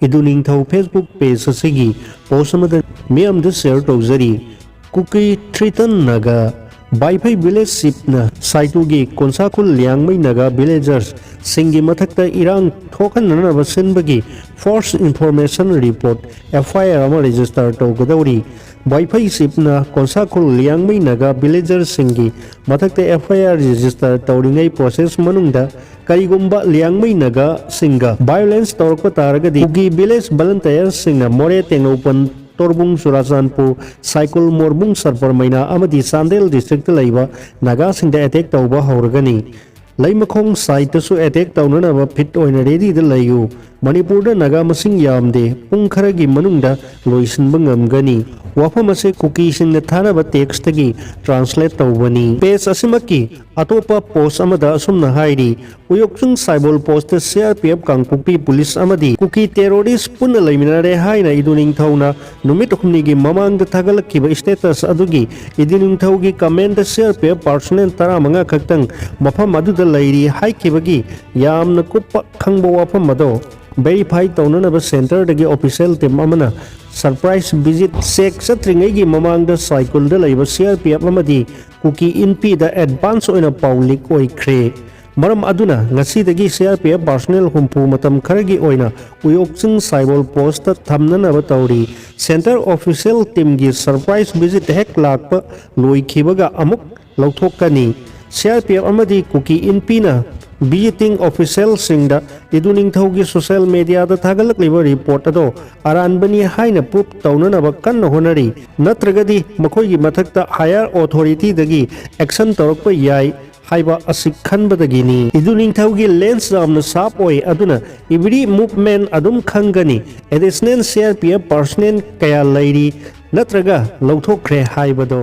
iduningthau Facebook page asigi post amada myamda share tawjari kuki triton naga Baipai village sipna saitugi konsakul liangmai naga villagers singi mathakta irang thokanana basinbagi force information report FIR ama register tawgadauri Baipai sipna konsakul liangmai naga villagers singi mathakta FIR register tawringai process manungda karigumba liangmai naga singa violence tawrakpa taragadi kuki village volunteers singna more tenglopan Torbung Surasanpur Cycle Morbung Sarparmaina Amadi Sandel District Laiba Naga Singda attack tauba hauragani Laimakong site su attack taunanaba pit oina ready the layu Manipur da Naga masing yamde Pungkaragi manungda loisinba ngamgani Wafamase Kukisingna thanaba text gi translate taubani page asimaki atopa post amada asumna hairi uyokchung cyber post CRPF kangpupi police amadi kuki terrorist punna laiminare haina iduning thauna numit humni gi mamang da thagalakkiba status adugi iduning thaugi comment CRPF personnel taramanga khaktang mafam aduda lairi haikibagi yamna kuppa khangba wafam ado verify taunanaba center dagi official team amana surprise visit check satringai mamang da cycle da laiba CRPF amadi kuki inp da advance oina public oikhre maram aduna ngasi dagi CRPF personnel humpu matam kharagi oina uyokchung cyber post ta thamnanaba tawri center official team gi surprise visit hek lakpa loikhibaga amuk lauthokani CRPF amadi kuki inp na visiting official singda iduning thaugi social media da thagalak liba report ado aranbani haina proof taunanaba kanna honari natragadi makhoi gi mathakta higher authority dagi action tarakpa yai haiba asik khanbadagini iduning thaugi lens ramna sap oi aduna every movement adum khangani additional CRPF personnel kaya lairi natraga lauthokre haibado